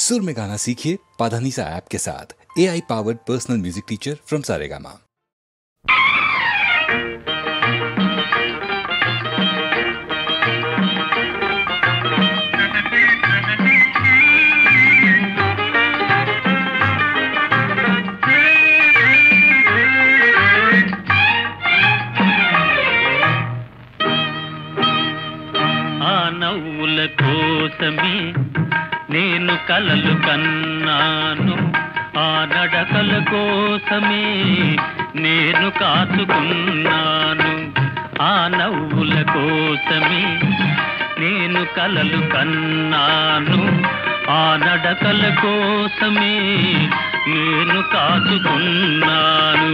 सुर में गाना सीखिए पाधानीसा ऐप के साथ। AI powered personal music teacher from Saregama. నవ్వుల కోసమే నేను కలలు కన్నాను, ఆ నడకల కోసమే నేను కాచుకున్నాను. ఆ నవ్వుల కోసమే నేను కలలు కన్నాను, ఆ నడకల కోసమే నేను కాచుకున్నాను.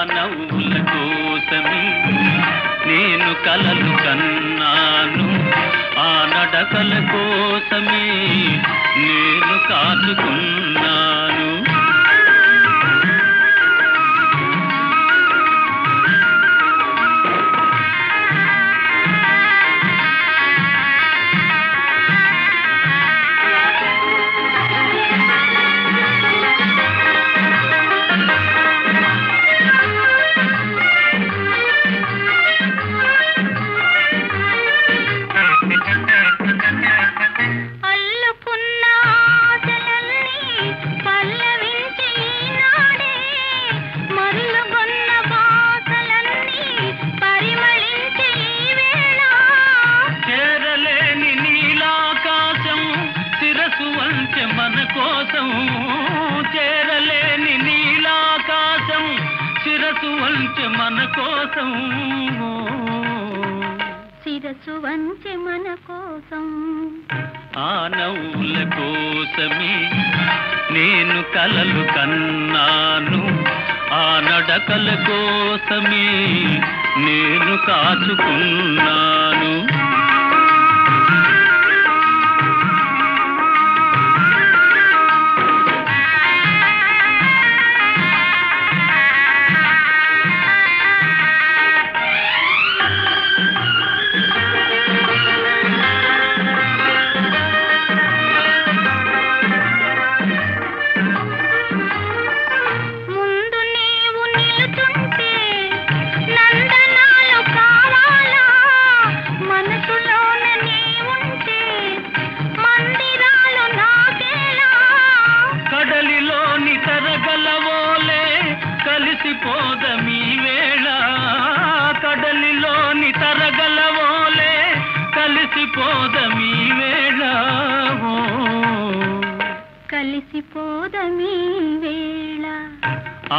నవ్వుల కోసమే నేను కలలు కన్నాను, ఆ నడకల కోసమే నేను కాచుకున్నాను. మన కోసం చేరలేని నీలాకాశం శిరసు వంచె మన కోసం, శిరసు వంచె మన కోసం. ఆ నవ్వుల కోసమే నేను కలలు కన్నాను, ఆ నడకల కోసమే నేను కాచుకున్నాను. కలిసిపోదమీ వేళ కడలిలోని తరగలవోలే, కలిసిపోదమీ వేళ, కలిసిపోదమీ వేళ.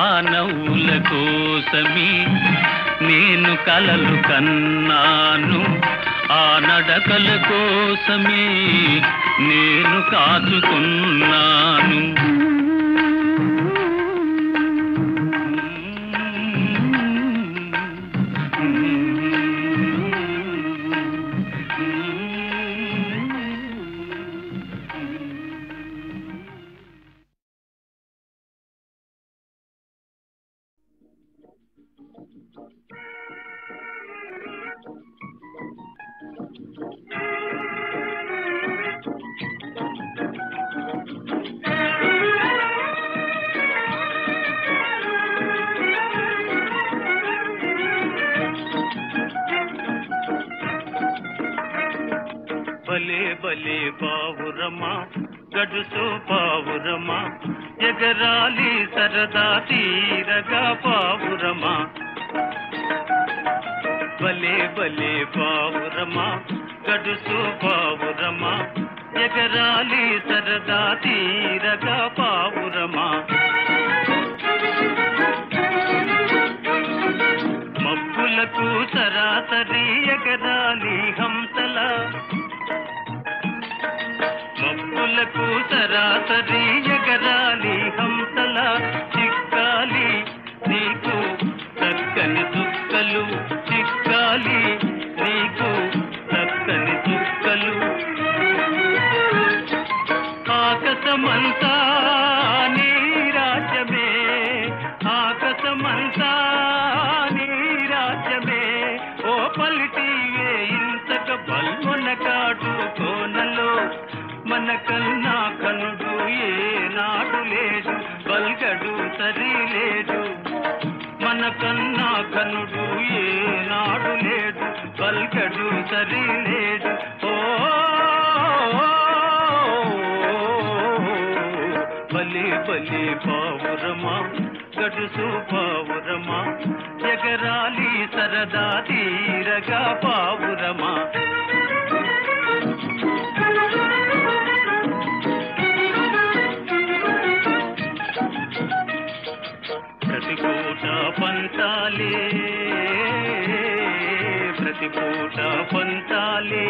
ఆ నవ్వుల కోసమే నేను కలలు కన్నాను, ఆ నడకల కోసమే నేను కాచుకున్నాను. భలే భలే పావురమా గడుసు పావురమా ఎగరాలి సరదా తీరగా పావురమా భలే భలే పావురమా గడుసు పావురమా ఎగరాలి సరదా తీరగా పావురమా మబ్బులకు సరాసరి ఎగరాలి హంసలా మబ్బులకు సరాసరి ఎగరాలి హంసలా చిక్కాలి నీకు చక్కని చుక్కలు చిక్కాలి నీకు చక్కని చుక్కలు ఆకాశమంతా నీ రాజ్యమే ఆకాశమంతా నీ రాజ్యమే ఓ పలిటివే ఇంతక బల్మొన కాటు కోనలో మన కన్నా కనుడు ఏనాడు లేడు పల్గడు సరి లేడు మన కన్నా కనుడు ఏనాడు లేడు పల్గడు సరి లేడు ఓ బలి బలి పావురమా గడుసు పావురమా ఎగరాలి సరదా తీరగా పావురమా ప్రతిపూట పంచాలే ప్రతిపూట పంచాలే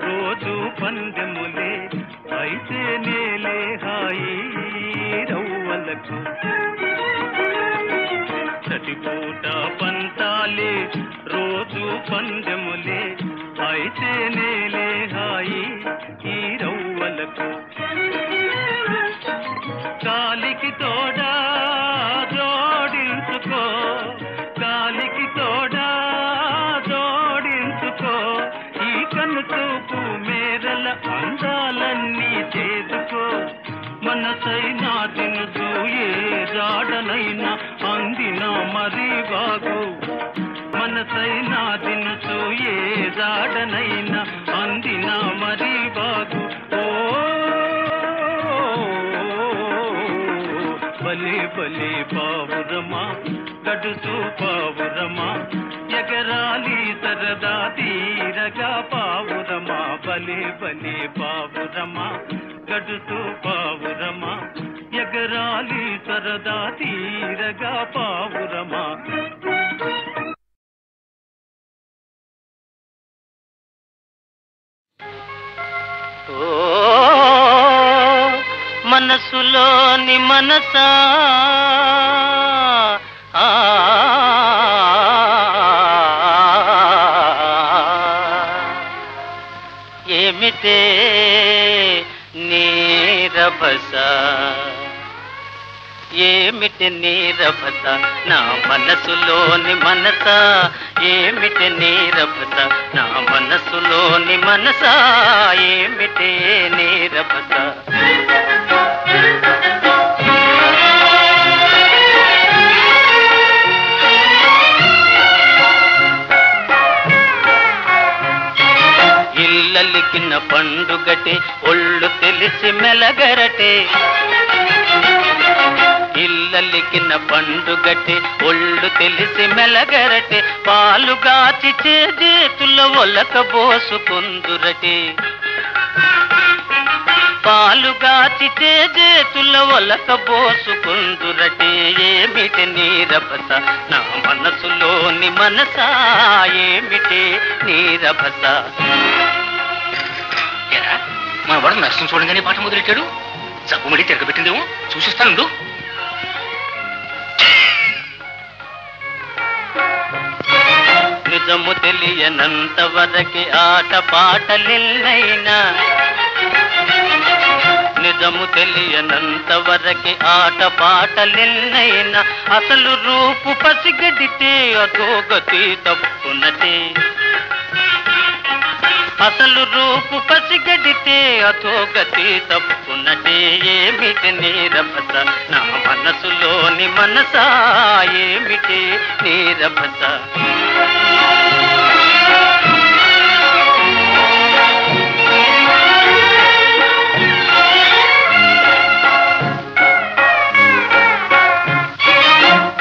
రోజు పందెములే అయితే నేలే హాయి రవ్వలకు ప్రతిపూట పంచాలే రోజు పందెములే అయితే నేలే హాయి ఈ రవ్వలకు కాలికి తోడా జోడించుకో కాలికి తోడా జోడించుకో ఈ కన్ను చూపు మేరల అందాలన్నీ చేసుకో మనసైనా దినుసు ఏ జాడనైనా అందిన మరీ బాగు మనసైనా దినుసు ఏ జాడనైనా అందిన మరీ బాగు ఓ బలి బలి పావురమా గడుసు పావురమా ఎగరాలి సరదా తీరగా పావురమా బలి బలి పావురమా గడుసు పావురమా ఎగరాలి సరదా తీరగా పావురమా మనసులోని మనసా ఏమిటే నీరభస ఏమిటి నీరభస నా మనసులోని మనసా ఏమిటి నీరభస నా మనసులోని మనసా ఏమిటి నీరభస ఇల్లలికిన పండుగటే ఒళ్ళు తెలిసి మెలగరటే ఇల్లలికిన పండుగటే ఒళ్ళు తెలిసి మెలగరటే పాలుగాచి చేతుల ఒలక బోసుకుందురటే పాలుగాచి చేతుల ఒలక బోసుకుందురటే ఏమిటి నీరభస నా మనసులోని మనసా ఏమిటి నీరభస మా వాడు నష్టం చూడంగానే పాట మొదలెట్టాడు జబ్బుమడి తిరగబెట్టిందేమో చూసిస్తానుండు నిజము తెలియనంత వరకే ఆట పాటలెన్నైనా నిజము తెలియనంత వరకే ఆట పాటలెన్నైనా అసలు రూపు పసిగడితే అధోగతి తప్పునటే అసలు రూపు పసిగడితే అధోగతి తప్పునటే ఏమిటి నీరభస నా మనసులోని మనసా ఏమిటి నీరభస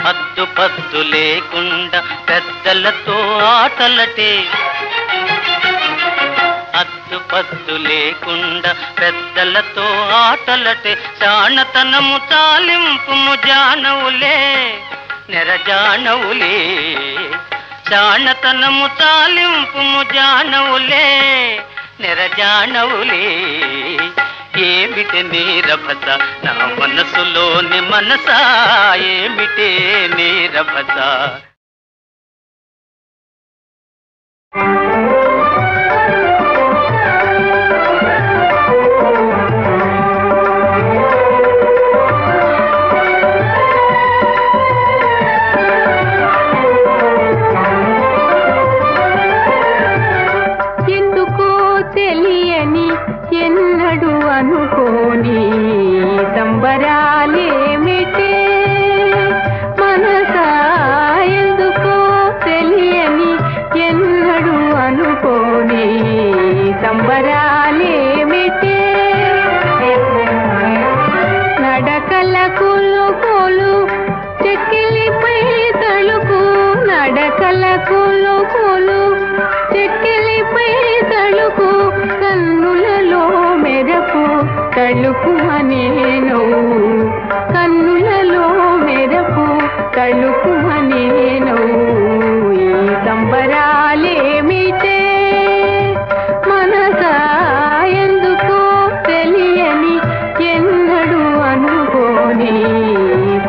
హద్దు పద్దు లేకుండా పెద్దలతో ఆటలటే అద్దుపద్దు లేకుండా పెద్దలతో ఆటలటే జానతనము చాలింపుము జానవులే నెరజానవులే జానతనము చాలింపుము జానవులే నెరజానవులే ఏమిటి నీరభస నా మనసులోని మనసా ఏమిటే నీరభస అనుకోని సంబరాలేమిటే మనసా ఎందుకో తెలియని ఎన్నడూ అనుకోని సంబరాలేమిటే నడకల కొలు చెక్కిలిపై తలుపు నడకల కొలు చెక్కిలిపై తలుపు కన్నులలో మెరపు తలుపు అనేను కన్నులలో మెరపు తలుపు అనేను ఈ సంబరాలేమిటే మనసా ఎందుకో తెలియని ఎన్నడూ అనుకోని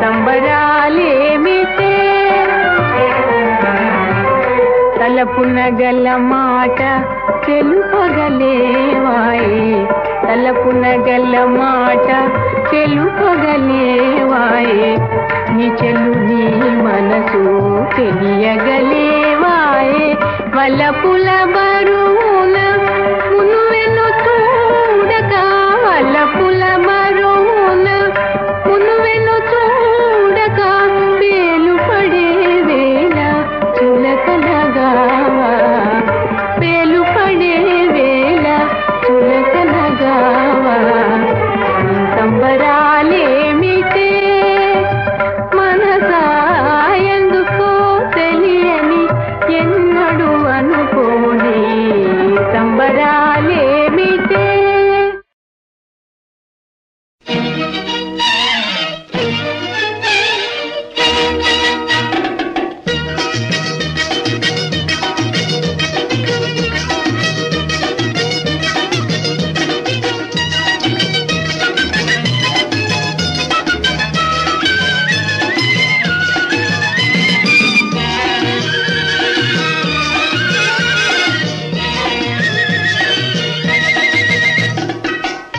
సంబరాలేమిటే తలపున గల మాట తెలుపగలేవాయే తలపున గల మాట తెలుపగలేవాయే నీ చెల్లు నీ మనసు తెలియగలేవాయే వలపుల బరువున మునువెను చూడక వలపుల బరువున మునువెను చూడక పేలు పడే వేళ చులకనగావా పేలు పడే వేళ చులకనగావా సంబరాలేమిటే మనసా ఎందుకో తెలియని ఎన్నడూ అనుకోని సంబరాలేమిటే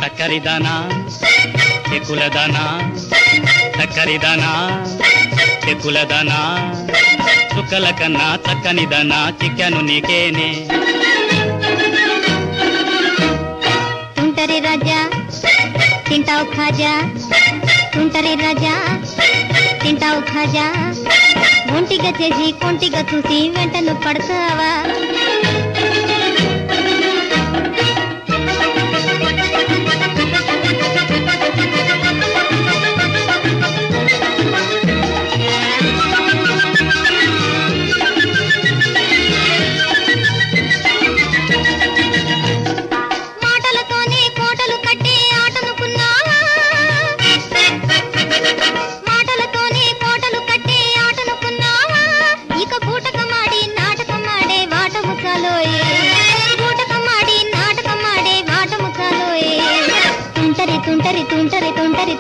చక్కరిదానా చెక్కులదానా చక్కరిదానా చెక్కులదానా చుక్కల కన్నా చక్కనిదానా చిక్కాను నీకేనే తుంటరి రాజా తింటావు ఖాజా తుంటరి రాజా తింటావు ఖాజా ఒంటిగా చేసి కొంటిగా చూసి వెంటను పడతావా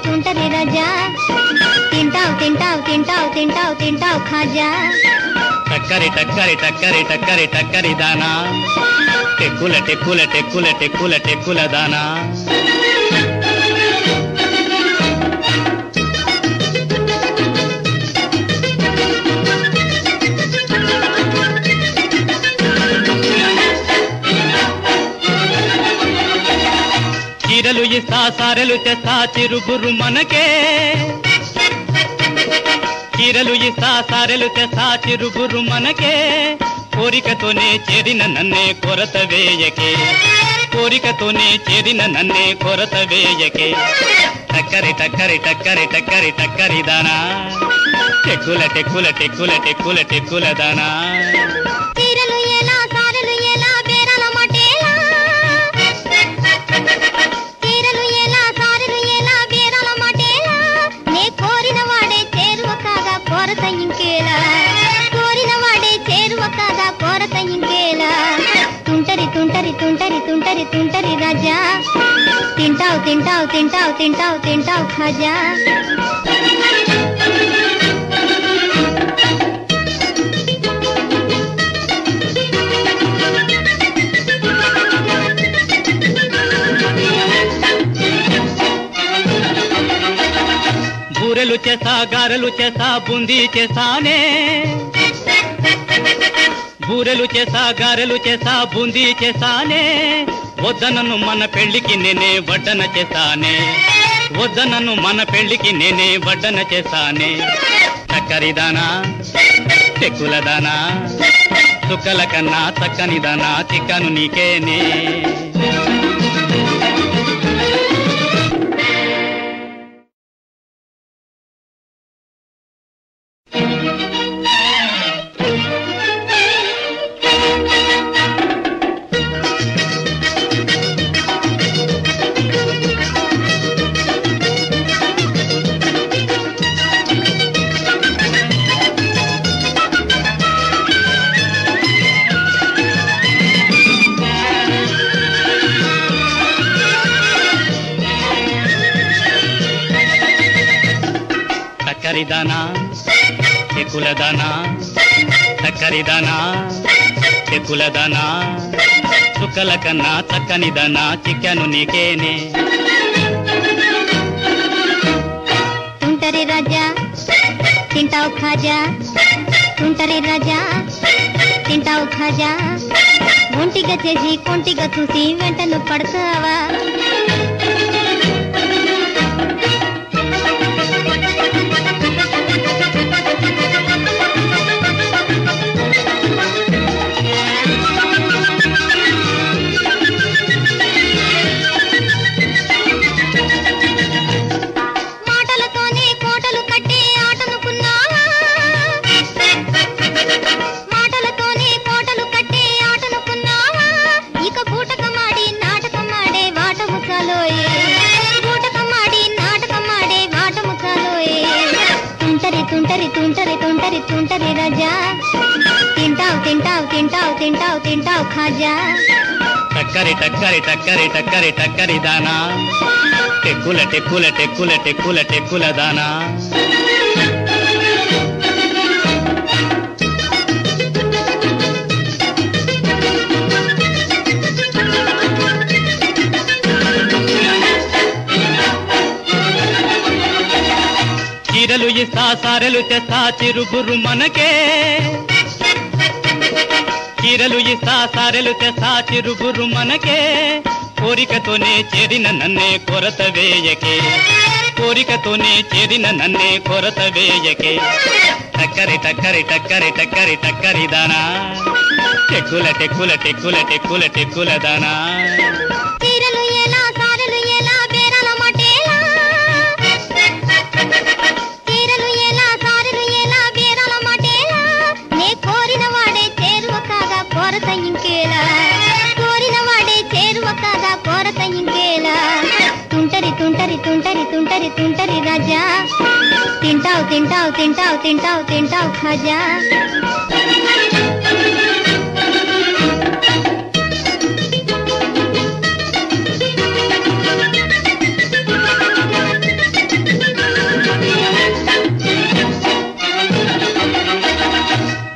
తుంటరి రాజా తింటావు తింటావు తింటావు తింటావు తింటావు ఖాజా టక్కరి టక్కరి టక్కరి టక్కరి టక్కరి దానా టెక్కుల టెక్కుల టెక్కుల టెక్కుల టెక్కుల దానా చీరలు ఇస్తా సారెలు తెస్తా చిరుగురు మనకే చీరలు ఇస్తా సారెలు తెస్తా చిరుగురు మనకే కోరికతోనే చేరిన నన్నే కొరత వేయకే కోరికతోనే చేరిన నన్నే కొరత వేయకే టక్కరి టక్కరి టక్కరి టక్కరి టక్కరి దానా టెక్కుల టెక్కుల టెక్కుల టెక్కుల టెక్కుల దానా తుంటరి తుంటరి రాజా తింటావు తింటావు తింటావు తింటావు తింటావు ఖాజా బూరెలు చేసా గారెలు చేసా బూందీ చేసానే బూరెలు చేసా గారెలు చేసా బూందీ చేసానే వద్దనను మన పెళ్లికి నేనే వడ్డన చేసానే వద్దనను మన పెళ్లికి నేనే వడ్డన చేసానే చక్కరిదానా చెక్కులదానా చుక్కల కన్నా చక్కనిదానా చిక్కను నీకేనే చక్కరిదానా చెక్కులదానా చక్కరిదానా చెక్కులదానా చుక్కల కన్నా చక్కనిదానా చిక్కను నీకేనే తుంటరి రాజా తింటావు ఖాజా తుంటరి రాజా తింటావు ఖాజా ఒంటిగా చేసి కొంటిగా చూసి వెంటను పడతావా తుంటరి తుంటరి తుంటరి తుంటరి రాజా తింటావు తింటావు తింటావు తింటావు తింటావు ఖాజా టక్కరి టక్కరి టక్కరి టక్కరి టక్కరి దానా టెక్కుల టెక్కుల టెక్కుల టెక్కుల టెక్కుల దానా చీరలు ఇస్తా సారెలు తెస్తా చిరుగురు మనకే చీరలు ఇస్తా సారెలు తెస్తా చిరుగురు మనకే కోరికతోనే చేరిన నన్నే కొరత వేయకే కోరికతోనే చేరిన నన్నే కొరత వేయకే టక్కరి టక్కరి టక్కరి టక్కరి టక్కరి దానా టెక్కుల టెక్కుల టెక్కుల టెక్కుల టెక్కుల దానా చీరలు ఎలా సారెలు ఎలా బేరాల మటేలా చీరలు ఎలా సారెలు ఎలా బేరాల మటేలా నే కోరిన వాడే చేరువ కాగా కొరత ఇంకేలా కోరిన వాడే చేరువ కాగా కొరత ఇంకేలా తుంటరి తుంటరి తుంటరి తుంటరి తుంటరి రాజా తింటావు తింటావు తింటావు తింటావు తింటావు ఖాజా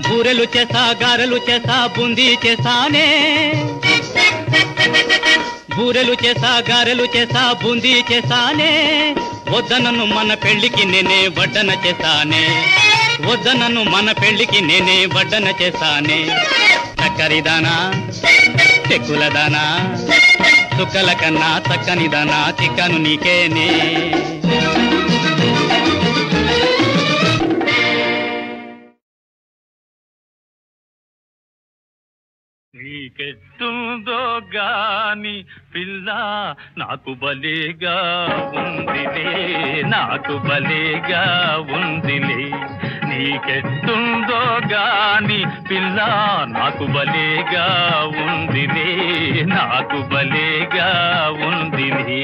బూరెలు చేసా గారెలు చేసా బూందీ చేసానే బూరెలు చేసా గారెలు చేసా బూందీ చేసానే వద్దనను మన పెళ్లికి నేనే వడ్డన చేసానే వద్దనను మన పెళ్లికి నేనే వడ్డన చేసానే చక్కరిదానా చెక్కులదానా చుక్కల కన్నా చక్కనిదానా చిక్కను నీకేనే నీకెట్టుందో గాని పిల్ల నాకు బలేగా ఉందిలే నాకు బలేగా ఉందిలే నీకెట్టుందో గాని పిల్ల నాకు బలేగా ఉందిలే నాకు బలేగా ఉందిలే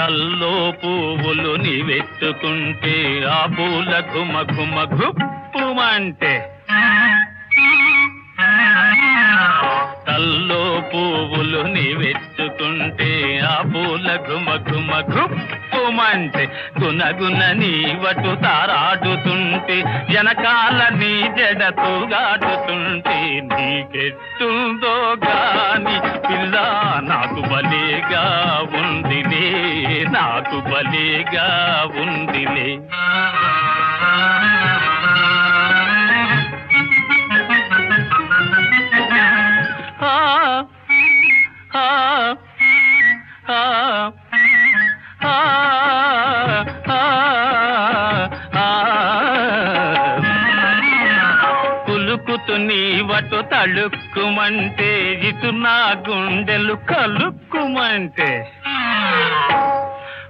తల్లో పువ్వులు నీవెత్తుకుంటే ఆ పూల ఘుమ ఘుమ గుప్పుమంటే తల్లో పువ్వులు నీవెత్తుకుంటే ఆ పూల ఘుమ ఘుమ గుప్పుమంటే గునగున నీవటు తారాడుతుంటే వెనకాల నీ జడతో గాడుతుంటే నీకెట్టుందో గాని పిల్ల నాకు బలేగా ఉందిలే నాకు బలేగా ఉందిలే కులుకుతు నీవటు తళుక్కుమంటే ఇటు నా గుండెలు కలుక్కుమంటే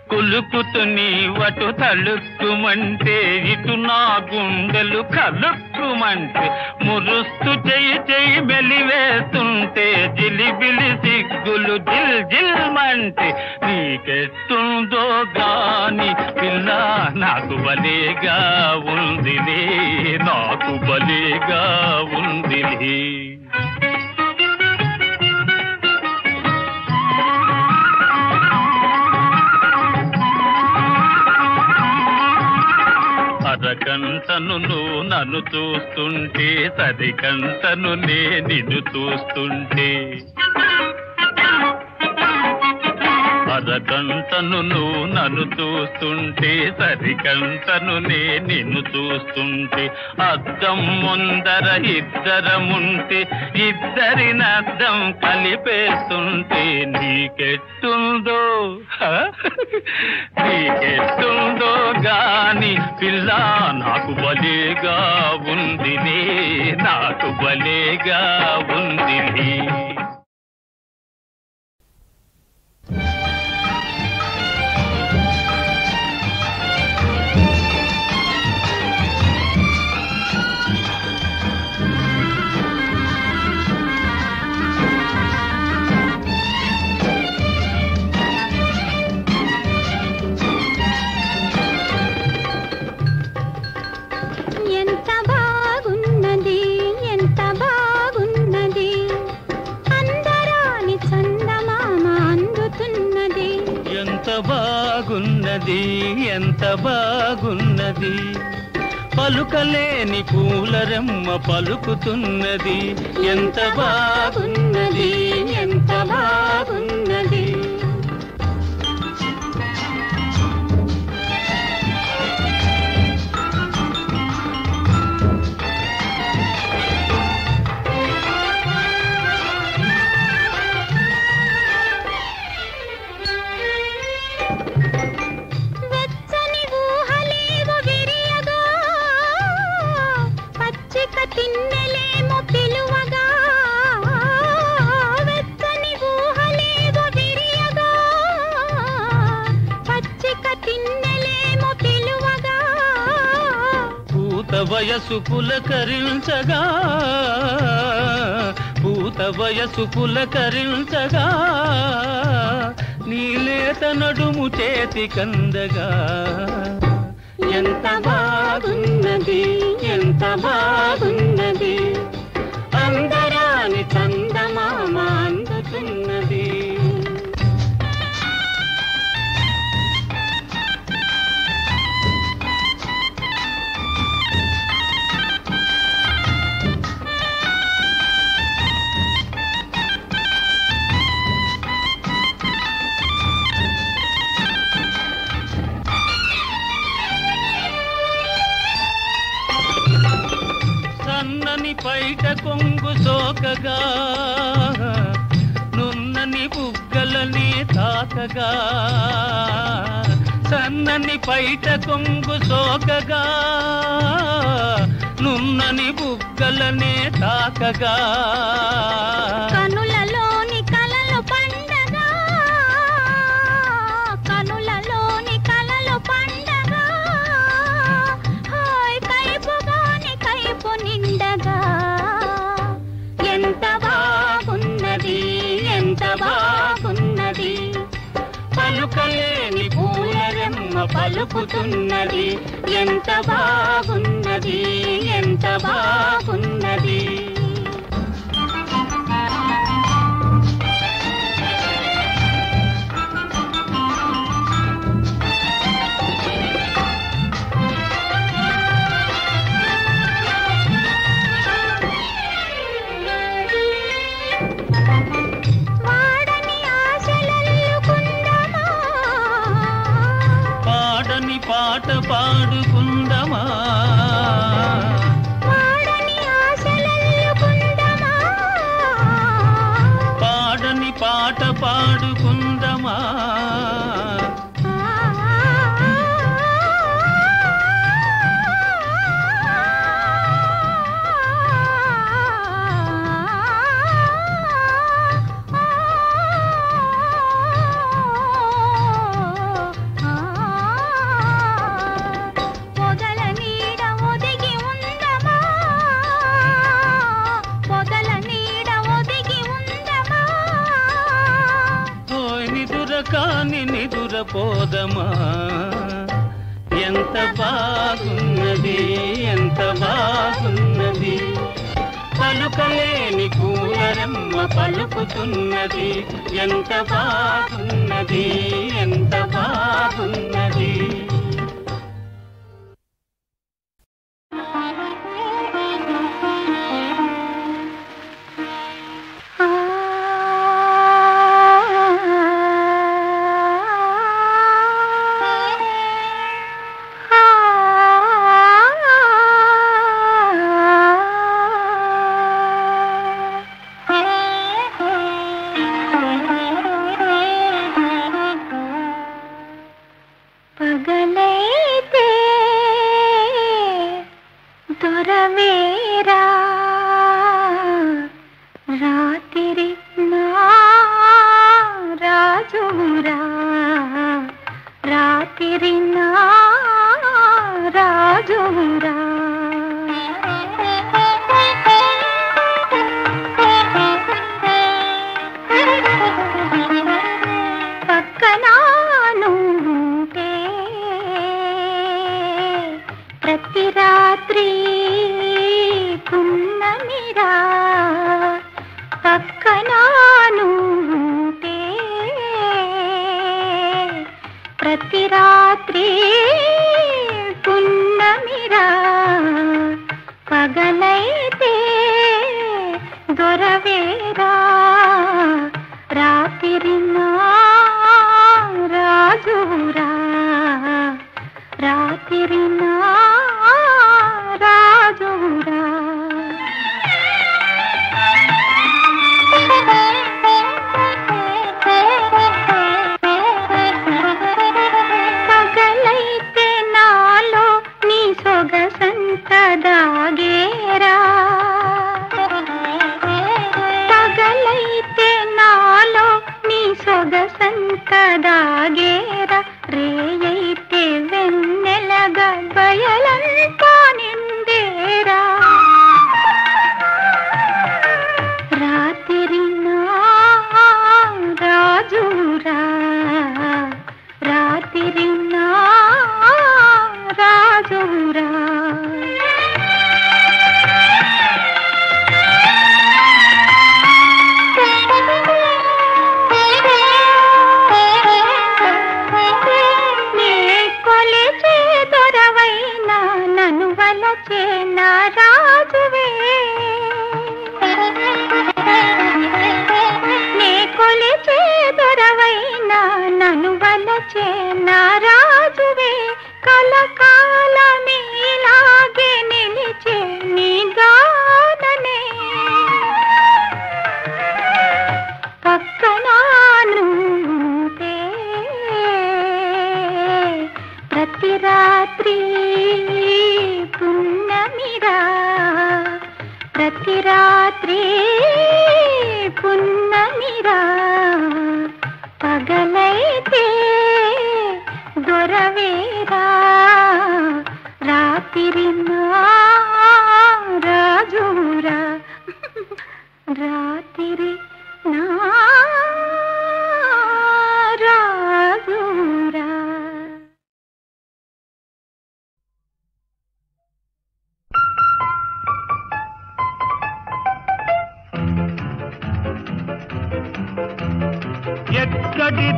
కులుకుతు నీవటు తళుక్కుమంటే ఇటు నా గుండెలు కలుక్కుమంటే మురుస్తు చెయ్యి చెయ్యి మెలివేస్తుంటే జిలిబిలి సిగ్గులు జిల్ జిల్మంటే నీకెట్టుందో గాని పిల్ల నాకు బలేగా ఉందిలే నాకు బలేగా ఉందిలే అరకంటను నువ్వు నన్ను చూస్తుంటే సరికంటను నే నిన్ను చూస్తుంటే అరకంటను నువ్వు నన్ను చూస్తుంటే సరికంటను నే నిన్ను చూస్తుంటే అద్దం ముందర ఇద్దరముంటే ఇద్దరినద్దం కలిపేస్తుంటే నీకెట్టుందో నీకెట్టుందో గాని పిల్ల నాకు బలేగా ఉందిలే నాకు బలేగా ఉందిలే బాగున్నది ఎంత బాగున్నది పలుకలేని పూలరెమ్మ పలుకుతున్నది ఎంత బాగున్నది ఎంత బాగున్నది తిన్నెలేమో పిలువగా వెచ్చని ఊహలేవో విరియగా పచ్చిక తిన్నెలేమో పిలువగా పూత వయసు పులకరించగా పూత వయసు పులకరించగా నీలేత నడుము చేతి కందగా ఎంత బాగున్నది ఎంత బాగున్నది అందరాని చందమామ అందుతున్నది సన్నని పైట కొంగు సోకగా నున్నని బుగ్గలని తాకగా సన్నని పైట కొంగు సోకగా నున్నని బుగ్గలని తాకగా కనులలోని కలలు పండగా కనులలోని కలలు పండగా హాయ్ కైపుగాని కైపు నిండగా ఎంత బాగున్నది ఎంత బాగున్నది పలుకలేని పూలరెమ్మ పలుకుతున్నది. ఎంత బాగున్నది, ఎంత బాగున్నది. పాట పాడుకుందమా, పాడని పాట పాడుకుందమా. కాని నిదురపోదమా, ఎంత బాగున్నది, ఎంత బాగున్నది. పలుకలేని పూలరెమ్మ పలుకుతున్నది. ఎంత బాగున్నది, ఎంత బాగున్నది. రాత్రి నా రాజురా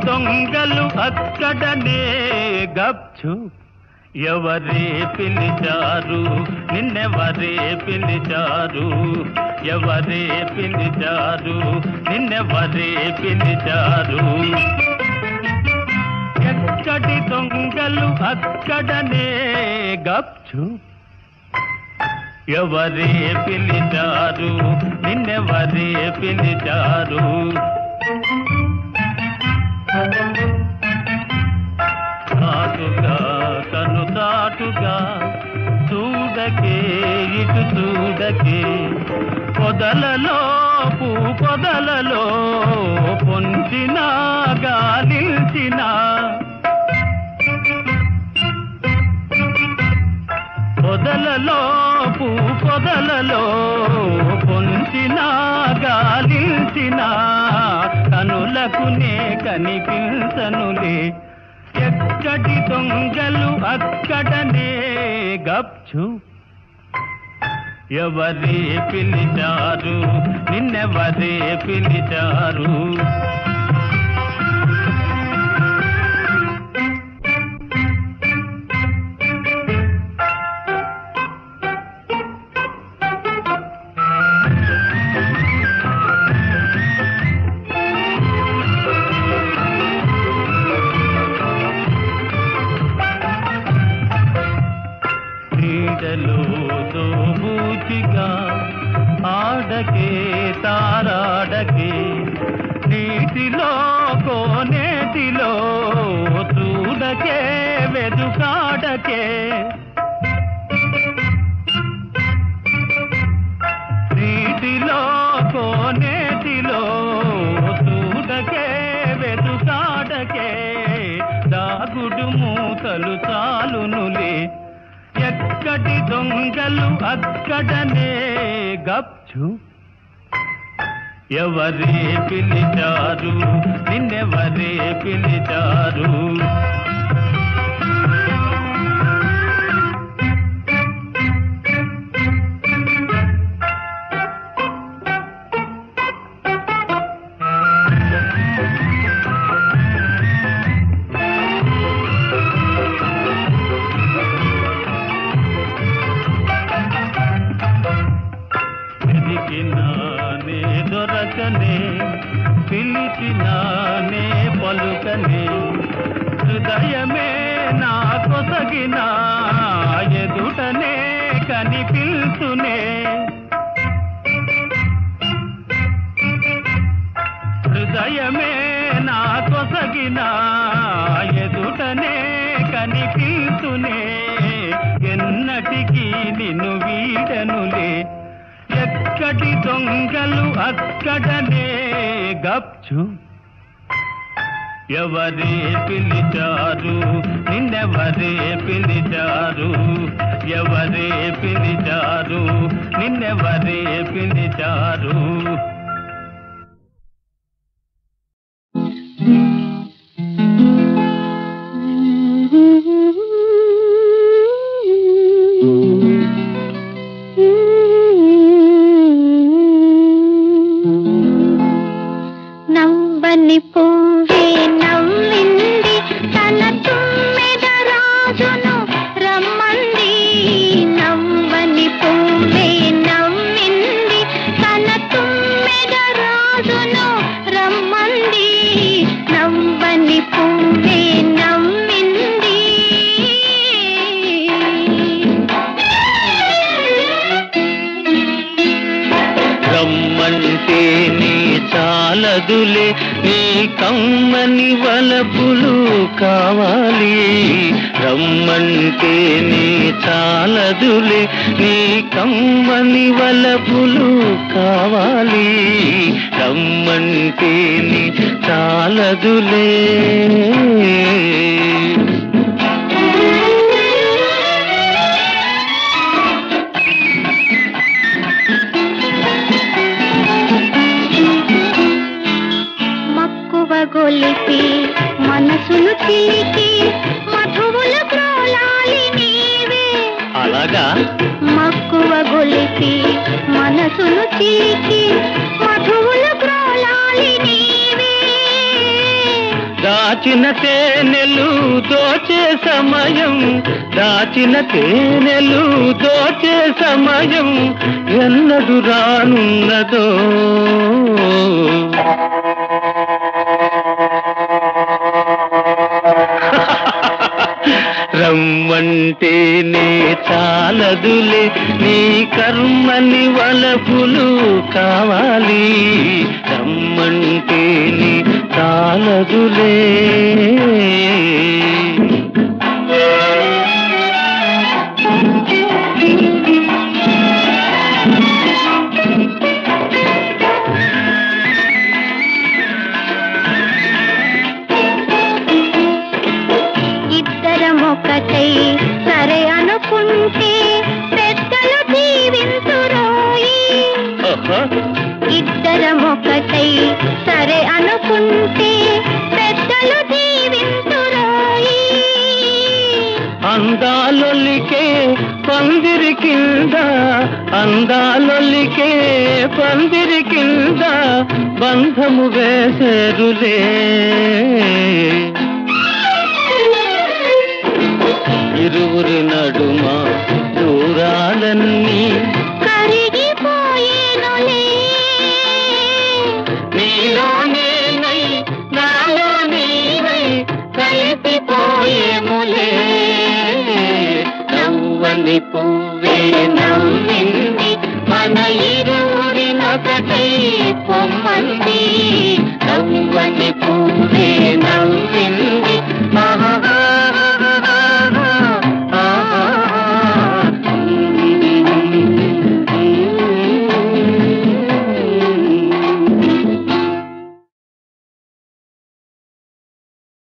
దొంగలు అక్కడనే గప్చు ఎవరే పిలిచారు నిన్నెవరే పిలిచారు ఎవరే పిలిచారు నిన్నెవరే పిలిచారు ఎక్కడి దొంగలు అక్కడనే గప్చు ఎవరే పిలిచారు నిన్నెవరే పిలిచారు చాటుగా కను చాటుగా చూడకే ఇటు చూడకే పొదలలో పూ పొదలలో పొంచిన గాలిల్చిన పొదలలో పూ పొదలలో పొంచిన గాలిల్చిన కనులకునే కనిపించనులే ఎక్కడి దొంగలు అక్కడనే గప్చు ఎవరే పిలిచారు నిన్నెవరే పిలిచారు ఆడకే తారాడకే నీటిలో కోనేటిలో చూడకే వెదుకాడకే నీటిలో కోనేటిలో చూడకే వెదుకాడకే దాగుడు మూతలు చాలునులే ఎక్కడి దొంగలు అక్కడనే గప్చు ఎవరే పిలిచారు నిన్నెవరే పిలిచారు దొరకనే పిలిచినానే పలుకనే హృదయమే నా కొసగిన ఎదుటనే కనిపిల్చునే హృదయమే నా కొసగిన ఎదుటనే కనిపిల్చునే ఎన్నటికీ నిన్ను వీడనులే ఎక్కడి దొంగలు అక్కడనే గప్చు ఎవరే పిలిచారు నిన్నెవరే పిలిచారు ఎవరే పిలిచారు నిన్నెవరే పిలిచారు పువ్వే నవ్వింది తన తుమ్మెద రాజును రమ్మంది నవ్వని పువ్వే నవ్వింది తన తుమ్మెద రాజును రమ్మంది నవ్వని పువ్వే నవ్వింది రమ్మంటే నీ చాలదులే నీ కమ్మని వలపులు కావాలి రమ్మంటే నీ చాలదులే నీ కమ్మని వలపులు కావాలి రమ్మంటే నీ చాలదులే గొలిపి మనసును చిలికి మధువుల ప్రోలాలి నీవే అలాగా మక్కువ గొలిపి మనసును చిలికి మధువుల ప్రోలాలి నీవే దాచిన తేనెలు దోచే సమయం, దాచిన తేనెలు దోచే సమయం ఎన్నడు రానున్నదో. రమ్మంటేనే చాలదులే నీ కర్మని వలపులు కావాలి, రమ్మంటేనే చాలదులే. ఒకటై సరే అనుకుంటే పెద్దలు దీవింతురోయి, ఇద్దరం ఒకటై సరే అనుకుంటే పెద్దలు దీవింతురోయి. అందాలొలికే పందిరి కింద, అందాలొలికే పందిరి కింద బంధము వేసేరులే. ఇరువురి నడుమ దూరాలన్నీ కరిగిపోయేనులే, నీలో నేనై నాలో నీవై కలిసిపోయేములే. నవ్వని పువ్వే నవ్వింది మన ఇరువురినొకటై పొమ్మంది, నవ్వని పువ్వే నవ్వి